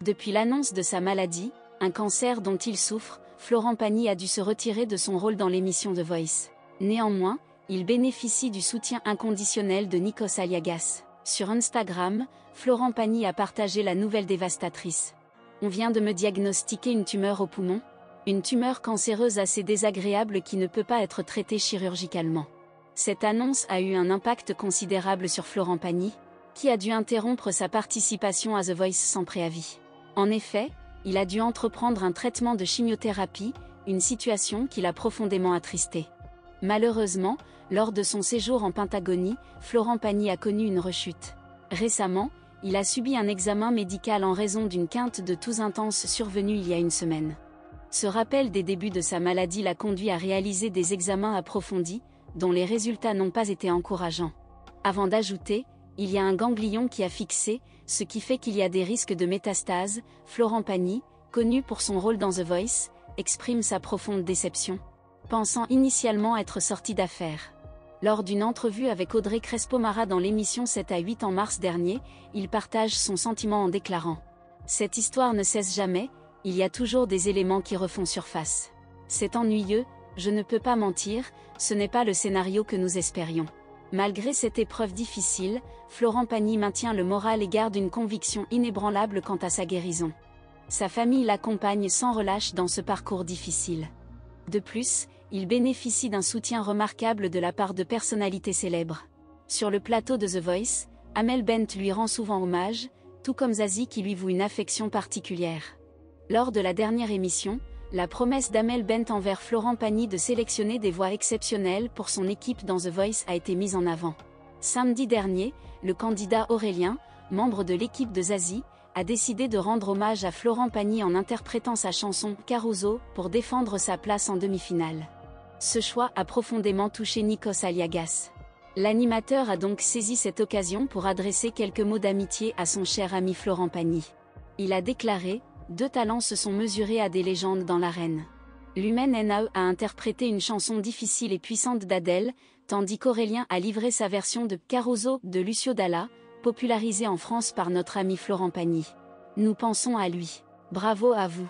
Depuis l'annonce de sa maladie, un cancer dont il souffre, Florent Pagny a dû se retirer de son rôle dans l'émission The Voice. Néanmoins, il bénéficie du soutien inconditionnel de Nikos Aliagas. Sur Instagram, Florent Pagny a partagé la nouvelle dévastatrice. On vient de me diagnostiquer une tumeur au poumon. Une tumeur cancéreuse assez désagréable qui ne peut pas être traitée chirurgicalement. Cette annonce a eu un impact considérable sur Florent Pagny, qui a dû interrompre sa participation à The Voice sans préavis. En effet, il a dû entreprendre un traitement de chimiothérapie, une situation qui l'a profondément attristé. Malheureusement, lors de son séjour en Pentagonie, Florent Pagny a connu une rechute. Récemment, il a subi un examen médical en raison d'une quinte de toux intense survenue il y a une semaine. Ce rappel des débuts de sa maladie l'a conduit à réaliser des examens approfondis, dont les résultats n'ont pas été encourageants. Avant d'ajouter, il y a un ganglion qui a fixé, ce qui fait qu'il y a des risques de métastase. Florent Pagny, connu pour son rôle dans The Voice, exprime sa profonde déception, pensant initialement être sorti d'affaires. Lors d'une entrevue avec Audrey Crespo-Mara dans l'émission 7 à 8 en mars dernier, il partage son sentiment en déclarant « Cette histoire ne cesse jamais, il y a toujours des éléments qui refont surface. C'est ennuyeux, je ne peux pas mentir, ce n'est pas le scénario que nous espérions. » Malgré cette épreuve difficile, Florent Pagny maintient le moral et garde une conviction inébranlable quant à sa guérison. Sa famille l'accompagne sans relâche dans ce parcours difficile. De plus, il bénéficie d'un soutien remarquable de la part de personnalités célèbres. Sur le plateau de The Voice, Amel Bent lui rend souvent hommage, tout comme Zazie qui lui voue une affection particulière. Lors de la dernière émission, la promesse d'Amel Bent envers Florent Pagny de sélectionner des voix exceptionnelles pour son équipe dans The Voice a été mise en avant. Samedi dernier, le candidat Aurélien, membre de l'équipe de Zazie, a décidé de rendre hommage à Florent Pagny en interprétant sa chanson « Caruso » pour défendre sa place en demi-finale. Ce choix a profondément touché Nikos Aliagas. L'animateur a donc saisi cette occasion pour adresser quelques mots d'amitié à son cher ami Florent Pagny. Il a déclaré « Deux talents se sont mesurés à des légendes dans l'arène. L'Humaine NAE a interprété une chanson difficile et puissante d'Adèle, tandis qu'Aurélien a livré sa version de Caruso de Lucio Dalla, popularisée en France par notre ami Florent Pagny. Nous pensons à lui. Bravo à vous.